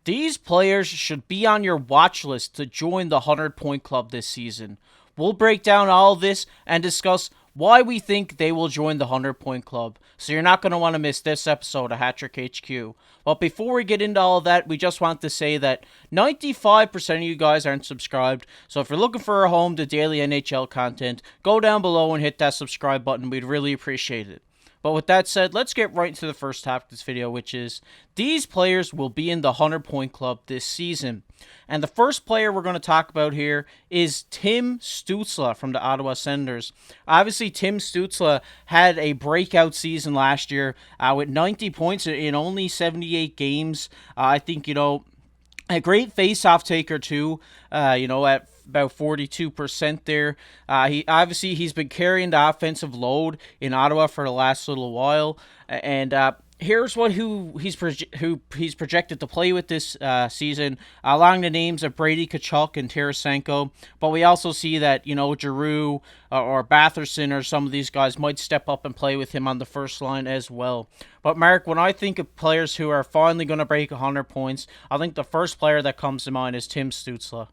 These players should be on your watch list to join the 100-point club this season. We'll break down all of this and discuss why we think they will join the 100-point club. So you're not going to want to miss this episode of Hattrick HQ. But before we get into all of that, we just want to say that 95% of you guys aren't subscribed. So if you're looking for a home to daily NHL content, go down below and hit that subscribe button. We'd really appreciate it. But with that said, let's get right into the first half of this video, which is these players will be in the 100-point club this season. And the first player we're going to talk about here is Tim Stutzle from the Ottawa Senators. Obviously, Tim Stutzle had a breakout season last year with 90 points in only 78 games. I think, a great face-off taker too, at about 42% there. He's been carrying the offensive load in Ottawa for the last little while, and here's who he's projected to play with this season, along the names of Brady Tkachuk and Tarasenko. But we also see that Giroux or Batherson or some of these guys might step up and play with him on the first line as well. But Mark, when I think of players who are finally going to break 100 points, I think the first player that comes to mind is Tim Stutzle.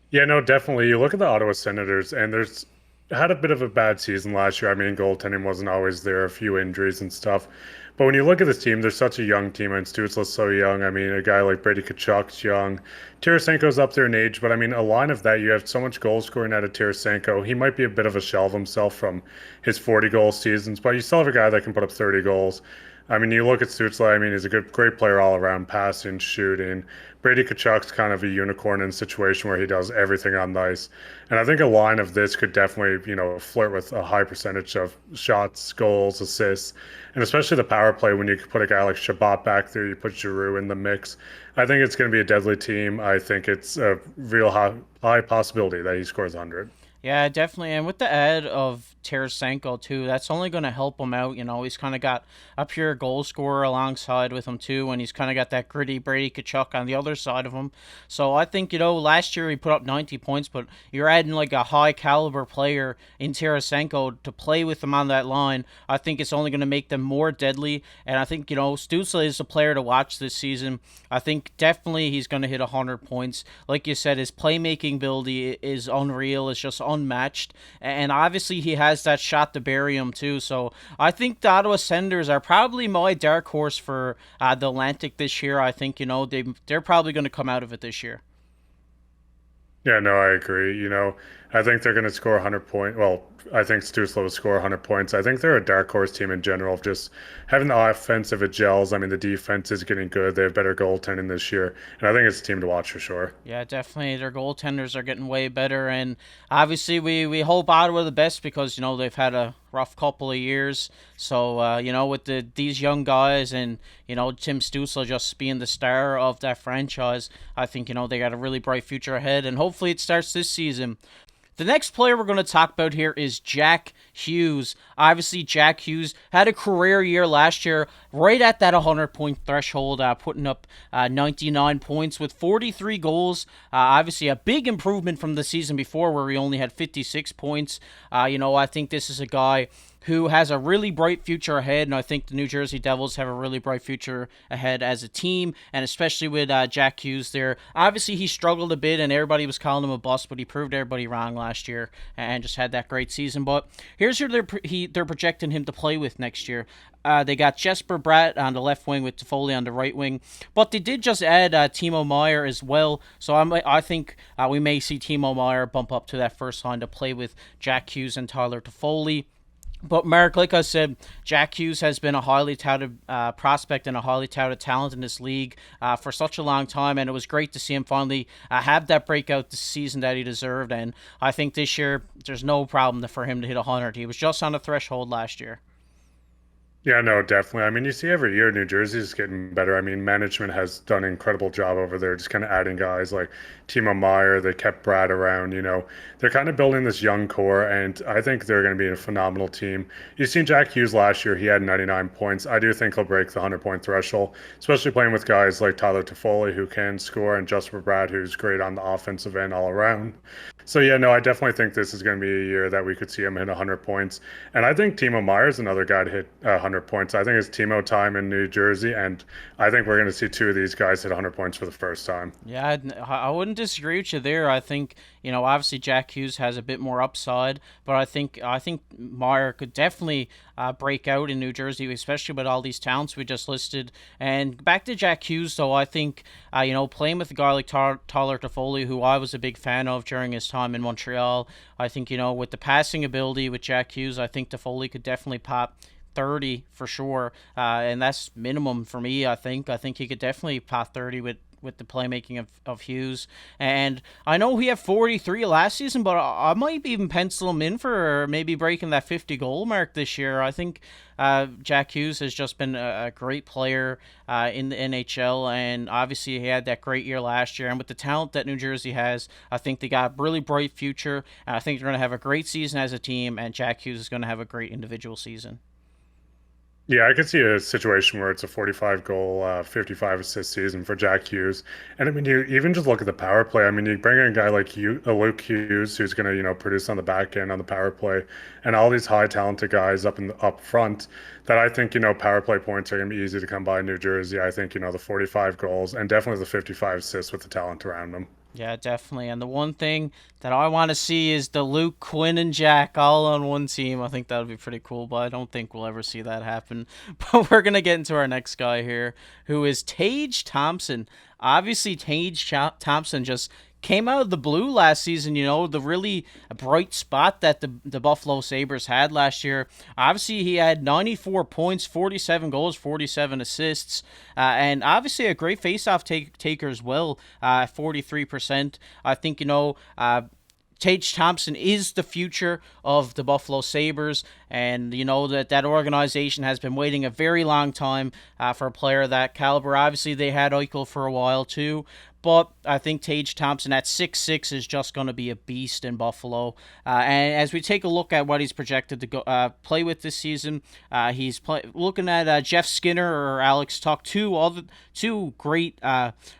Yeah, no, definitely. You look at the Ottawa Senators, and there's had a bit of a bad season last year. I mean, goaltending wasn't always there, a few injuries and stuff. But when you look at this team, they're such a young team, and Stutzle's so young. I mean, a guy like Brady Tkachuk's young. Tarasenko's up there in age, but I mean, a line of that, you have so much goal scoring out of Tarasenko. He might be a bit of a shell of himself from his 40-goal seasons, but you still have a guy that can put up 30 goals. I mean, you look at Stutzle, I mean, he's a great player all around, passing, shooting. Brady Kachuk's kind of a unicorn in a situation where he does everything on the ice. And I think a line of this could definitely, flirt with a high percentage of shots, goals, assists, and especially the power play when you put a guy like Shabbat back there, you put Giroux in the mix. I think it's going to be a deadly team. I think it's a real high possibility that he scores 100. Yeah, definitely. And with the add of Tarasenko, too, that's only going to help him out. He's kind of got a pure goal scorer alongside with him, too, and he's kind of got that gritty Brady Tkachuk on the other side of him. So I think, last year he put up 90 points, but you're adding like a high caliber player in Tarasenko to play with him on that line. I think it's only going to make them more deadly. And I think, Stutzle is a player to watch this season. I think definitely he's going to hit 100 points. Like you said, his playmaking ability is unreal. It's just unmatched, and obviously he has that shot to bury him too. So I think the Ottawa Senators are probably my dark horse for the Atlantic this year. I think they're probably going to come out of it this year. Yeah, no, I agree. I think they're going to score 100 points. Well, I think Stutzle will score 100 points. I think they're a dark horse team in general of just having the offensive it gels. I mean, the defense is getting good. They have better goaltending this year. And I think it's a team to watch for sure. Yeah, definitely. Their goaltenders are getting way better, and obviously we hope Ottawa the best because they've had a rough couple of years. So with these young guys and Tim Stutzle just being the star of that franchise, I think they got a really bright future ahead, and hopefully it starts this season. The next player we're going to talk about here is Jack Hughes. Obviously, Jack Hughes had a career year last year, right at that 100-point threshold, putting up 99 points with 43 goals. Obviously, a big improvement from the season before where he only had 56 points. I think this is a guy who has a really bright future ahead, and I think the New Jersey Devils have a really bright future ahead as a team, and especially with Jack Hughes there. Obviously, he struggled a bit, and everybody was calling him a bust, but he proved everybody wrong last year and just had that great season. But here's who they're projecting him to play with next year. They got Jesper Bratt on the left wing with Toffoli on the right wing, but they did just add Timo Meier as well. So I think we may see Timo Meier bump up to that first line to play with Jack Hughes and Tyler Toffoli. But Mark, like I said, Jack Hughes has been a highly touted prospect and a highly touted talent in this league for such a long time, and it was great to see him finally have that breakout this season that he deserved. And I think this year there's no problem for him to hit 100. He was just on the threshold last year. Yeah, no, definitely. I mean, you see every year New Jersey is getting better. I mean, management has done an incredible job over there, just kind of adding guys like Timo Meyer. They kept Brad around. They're kind of building this young core, and I think they're going to be a phenomenal team. You've seen Jack Hughes last year; he had 99 points. I do think he'll break the 100-point threshold, especially playing with guys like Tyler Toffoli who can score, and Justin Brad who's great on the offensive end all around. So yeah, no, I definitely think this is going to be a year that we could see him hit 100 points, and I think Timo Meyer's another guy to hit 100 points. I think it's Timo time in New Jersey, and I think we're going to see two of these guys hit 100 points for the first time. Yeah, I wouldn't disagree with you there. I think obviously Jack Hughes has a bit more upside, but I think Meyer could definitely break out in New Jersey, especially with all these talents we just listed. And back to Jack Hughes, though, I think playing with a guy like Tyler Toffoli, who I was a big fan of during his time in Montreal, I think with the passing ability with Jack Hughes, I think Toffoli could definitely pop 30 for sure, and that's minimum for me. I think he could definitely pop 30 with the playmaking of Hughes. And I know he had 43 last season, but I might even pencil him in for maybe breaking that 50 goal mark this year. I think Jack Hughes has just been a great player in the NHL, and obviously he had that great year last year. And with the talent that New Jersey has, I think they got a really bright future, and I think they're going to have a great season as a team, and Jack Hughes is going to have a great individual season. Yeah, I could see a situation where it's a 45 goal, 55 assist season for Jack Hughes. And I mean, you even just look at the power play. I mean, you bring in a guy like Luke Hughes, who's going to, produce on the back end on the power play, and all these high talented guys up front that I think, power play points are going to be easy to come by in New Jersey. I think, the 45 goals and definitely the 55 assists with the talent around them. Yeah, definitely. And the one thing that I want to see is the Luke, Quinn, and Jack all on one team. I think that would be pretty cool, but I don't think we'll ever see that happen. But we're going to get into our next guy here, who is Tage Thompson. Obviously, Thompson just came out of the blue last season, the really bright spot that the Buffalo Sabres had last year. Obviously, he had 94 points, 47 goals, 47 assists, and obviously a great faceoff taker as well, 43%. I think, Tage Thompson is the future of the Buffalo Sabres, and that organization has been waiting a very long time for a player of that caliber. Obviously, they had Eichel for a while too, but I think Tage Thompson at 6'6" is just going to be a beast in Buffalo. And as we take a look at what he's projected to go play with this season, looking at Jeff Skinner or Alex Tuch, two great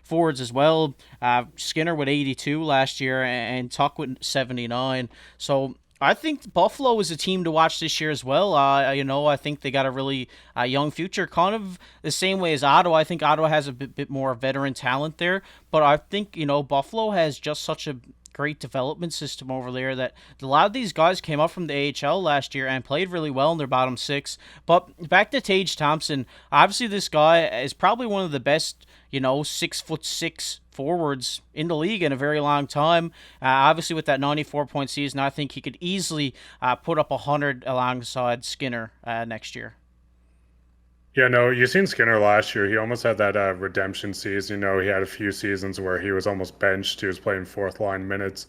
forwards as well. Skinner with 82 last year and Tuch with 79. So I think Buffalo is a team to watch this year as well. I think they got a really young future, kind of the same way as Ottawa. I think Ottawa has a bit more veteran talent there, but I think Buffalo has just such a great development system over there that a lot of these guys came up from the AHL last year and played really well in their bottom six. But back to Tage Thompson, obviously this guy is probably one of the best 6'6" forwards in the league in a very long time. Obviously, with that 94-point season, I think he could easily put up 100 alongside Skinner next year. Yeah, no, you seen Skinner last year. He almost had that redemption season. He had a few seasons where he was almost benched. He was playing fourth line minutes.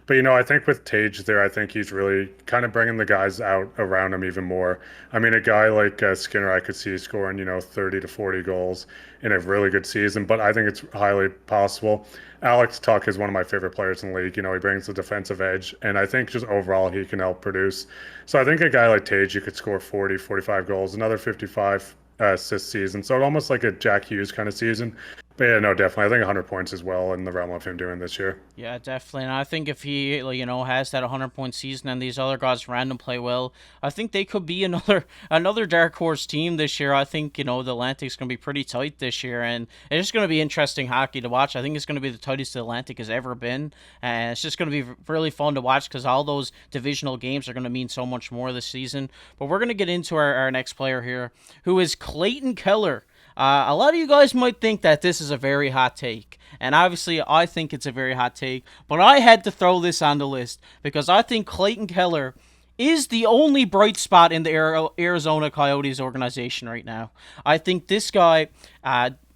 But, I think with Tage there, I think he's really kind of bringing the guys out around him even more. I mean, a guy like Skinner, I could see scoring, 30 to 40 goals in a really good season, but I think it's highly possible. Alex Tuch is one of my favorite players in the league. He brings the defensive edge, and I think just overall he can help produce. So I think a guy like Tage, you could score 40, 45 goals, another 55 assist season. So almost like a Jack Hughes kind of season. But yeah, no, definitely. I think 100 points is well in the realm of him doing this year. Yeah, definitely. And I think if he, has that 100-point season and these other guys random play well, I think they could be another dark horse team this year. I think, the Atlantic's going to be pretty tight this year, and it's just going to be interesting hockey to watch. I think it's going to be the tightest the Atlantic has ever been, and it's just going to be really fun to watch because all those divisional games are going to mean so much more this season. But we're going to get into our next player here, who is Clayton Keller. A lot of you guys might think that this is a very hot take, and obviously I think it's a very hot take, but I had to throw this on the list because I think Clayton Keller is the only bright spot in the Arizona Coyotes organization right now. I think this guy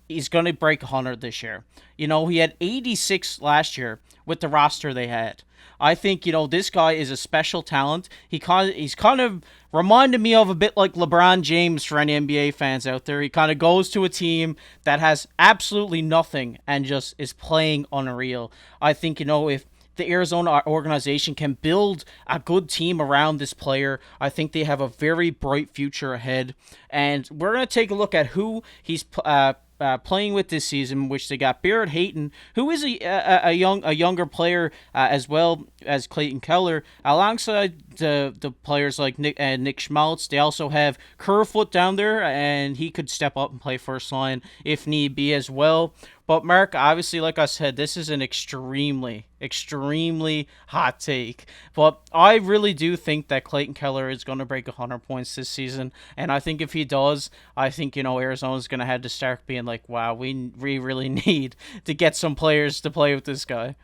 is going to break 100 this year. He had 86 last year with the roster they had. I think, this guy is a special talent. He's kind of reminded me of a bit like LeBron James for any NBA fans out there. He kind of goes to a team that has absolutely nothing and just is playing unreal. I think, if the Arizona organization can build a good team around this player, I think they have a very bright future ahead. And we're going to take a look at who he's playing with this season, which they got Barrett Hayton, who is a younger player as well as Clayton Keller, alongside the players like Nick Schmaltz. They also have Kerfoot down there, and he could step up and play first line if need be as well. But Mark, obviously, like I said, this is an extremely hot take. But I really do think that Clayton Keller is going to break 100 points this season. And I think if he does, I think, Arizona's going to have to start being like, wow, we really need to get some players to play with this guy.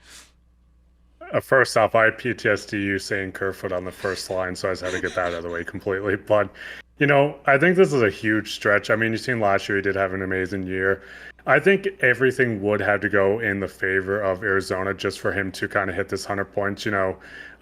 First off, I had PTSD you saying Kerfoot on the first line, so I just had to get that out of the way completely. But, I think this is a huge stretch. I mean, you've seen last year he did have an amazing year. I think everything would have to go in the favor of Arizona just for him to kind of hit this 100 points.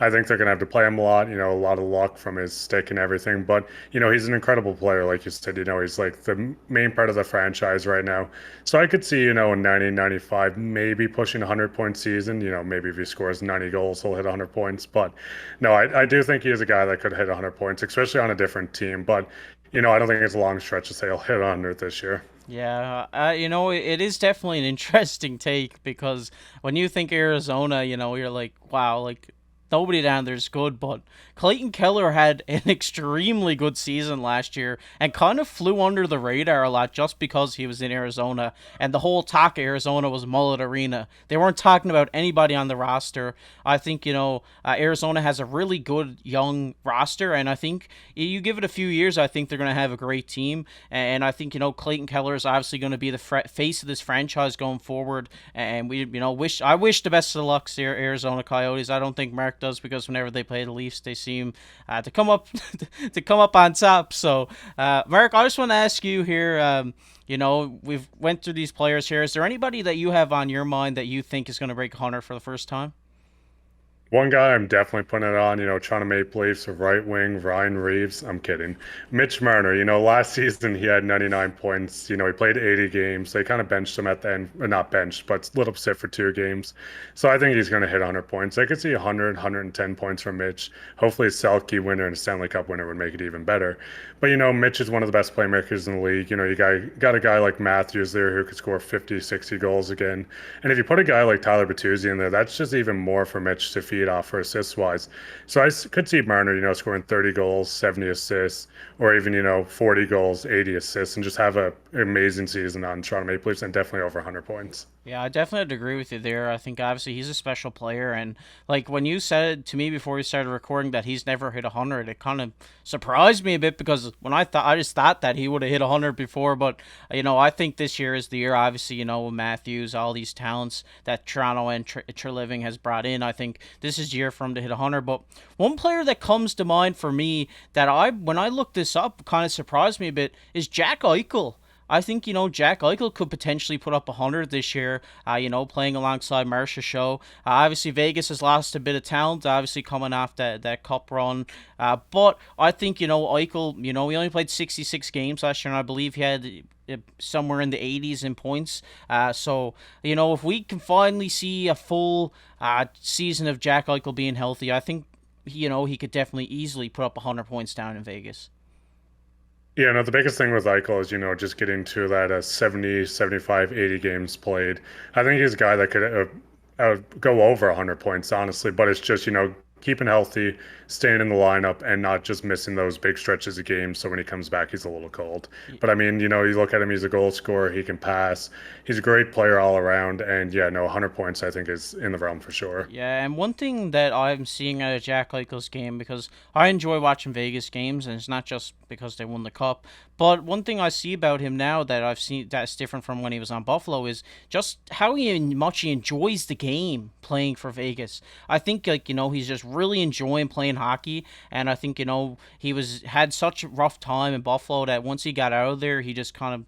I think they're going to have to play him a lot, a lot of luck from his stick and everything. But, he's an incredible player, like you said. He's like the main part of the franchise right now. So I could see, in 90, 95, maybe pushing a 100-point season. Maybe if he scores 90 goals, he'll hit 100 points. But no, I do think he is a guy that could hit 100 points, especially on a different team. But, I don't think it's a long stretch to say he'll hit 100 this year. Yeah, it is definitely an interesting take because when you think Arizona, you're like, wow, like nobody down there's good, but Clayton Keller had an extremely good season last year and kind of flew under the radar a lot just because he was in Arizona, and the whole talk of Arizona was Mullet Arena. They weren't talking about anybody on the roster. I think, Arizona has a really good young roster, and I think you give it a few years, I think they're going to have a great team, and I think, Clayton Keller is obviously going to be the face of this franchise going forward, and I wish the best of luck to Arizona Coyotes. I don't think Mark does, because whenever they play the Leafs, they seem to come up to come up on top. So, Mark, I just want to ask you here. We've went through these players here. Is there anybody that you have on your mind that you think is going to break 100 for the first time? One guy I'm definitely putting it on, Toronto Maple Leafs, right wing, Ryan Reeves. I'm kidding. Mitch Marner, last season he had 99 points. He played 80 games. They kind of benched him at the end, not benched, but lit up sit for 2 games. So I think he's going to hit 100 points. I could see 100, 110 points from Mitch. Hopefully a Selke winner and a Stanley Cup winner would make it even better. But, Mitch is one of the best playmakers in the league. You got a guy like Matthews there who could score 50, 60 goals again. And if you put a guy like Tyler Bertuzzi in there, that's just even more for Mitch to feed off for assists wise. So I could see Marner, scoring 30 goals, 70 assists, or even, 40 goals, 80 assists, and just have an amazing season on Toronto Maple Leafs and definitely over 100 points. Yeah, I definitely have to agree with you there. I think obviously he's a special player, and like when you said to me before we started recording that he's never hit 100, it kind of surprised me a bit because I just thought that he would have hit 100 before, but I think this year is the year. Obviously, with Matthews, all these talents that Toronto and Treliving has brought in, I think this is the year for him to hit 100. But one player that comes to mind for me that when I looked this up, kind of surprised me a bit is Jack Eichel. I think, Jack Eichel could potentially put up 100 this year, playing alongside Marcia Show. Obviously, Vegas has lost a bit of talent, obviously coming off that cup run. But I think, Eichel, he only played 66 games last year, and I believe he had somewhere in the 80s in points. So, if we can finally see a full season of Jack Eichel being healthy, I think, he could definitely easily put up 100 points down in Vegas. Yeah, no, the biggest thing with Eichel is, just getting to that 70, 75, 80 games played. I think he's a guy that could go over 100 points, honestly, but it's just, keeping healthy, staying in the lineup, and not just missing those big stretches of games. So when he comes back, he's a little cold. But I mean, you look at him, he's a goal scorer, he can pass. He's a great player all around. And yeah, no, 100 points I think is in the realm for sure. Yeah, and one thing that I'm seeing out of Jack Eichel's game, because I enjoy watching Vegas games, and it's not just because they won the cup, but one thing I see about him now that I've seen that's different from when he was on Buffalo is just how much he enjoys the game playing for Vegas. I think he's just really enjoying playing hockey, and I think he had such a rough time in Buffalo that once he got out of there, he just kind of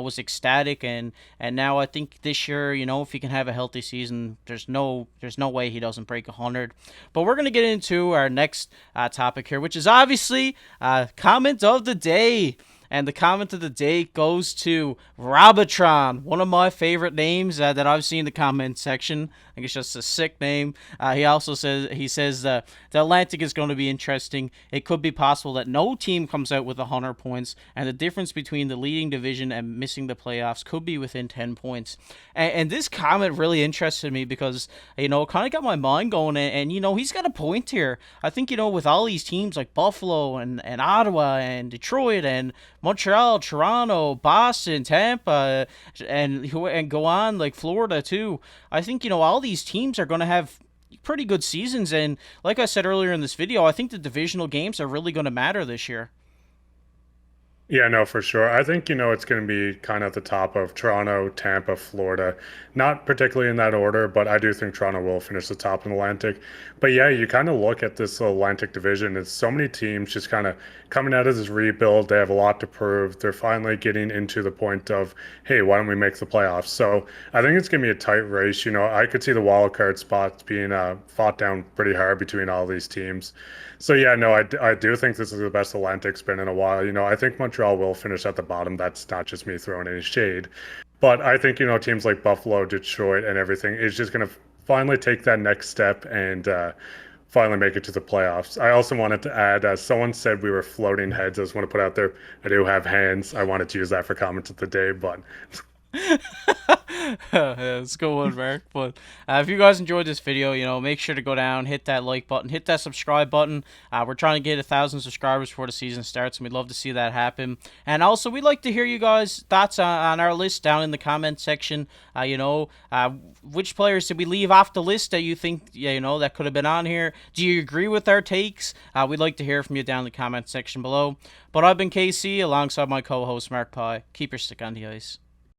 was ecstatic, and now I think this year if he can have a healthy season, there's no way he doesn't break 100. But we're gonna get into our next topic here, which is obviously comment of the day. And the comment of the day goes to Robotron, one of my favorite names that I've seen in the comment section. I think it's just a sick name. He says the Atlantic is going to be interesting. It could be possible that no team comes out with 100 points, and the difference between the leading division and missing the playoffs could be within 10 points. And this comment really interested me because, it kind of got my mind going. And he's got a point here. I think, with all these teams like Buffalo and Ottawa and Detroit and Montreal, Toronto, Boston, Tampa, and go on, like Florida too. I think, all these teams are going to have pretty good seasons. And like I said earlier in this video, I think the divisional games are really going to matter this year. Yeah, no, for sure. I think, it's going to be kind of at the top of Toronto, Tampa, Florida. Not particularly in that order, but I do think Toronto will finish the top in the Atlantic. But yeah, you kind of look at this Atlantic division. It's so many teams just kind of coming out of this rebuild. They have a lot to prove. They're finally getting into the point of, hey, why don't we make the playoffs? So I think it's going to be a tight race. I could see the wild card spots being fought down pretty hard between all these teams. So yeah, no, I do think this is the best Atlantic's been in a while. I think Montreal will finish at the bottom. That's not just me throwing any shade. But I think, teams like Buffalo, Detroit, and everything is just going to finally take that next step and finally make it to the playoffs. I also wanted to add, someone said we were floating heads. I just want to put out there, I do have hands. I wanted to use that for comments of the day, but Yeah, it's a good one, Mark. But if you guys enjoyed this video, make sure to go down, hit that like button, hit that subscribe button. We're trying to get 1,000 subscribers before the season starts, and we'd love to see that happen. And also, we'd like to hear you guys' thoughts on our list down in the comment section. Which players did we leave off the list that you think, that could have been on here? Do you agree with our takes? We'd like to hear from you down in the comment section below. But I've been KC alongside my co-host Mark Pye. Keep your stick on the ice.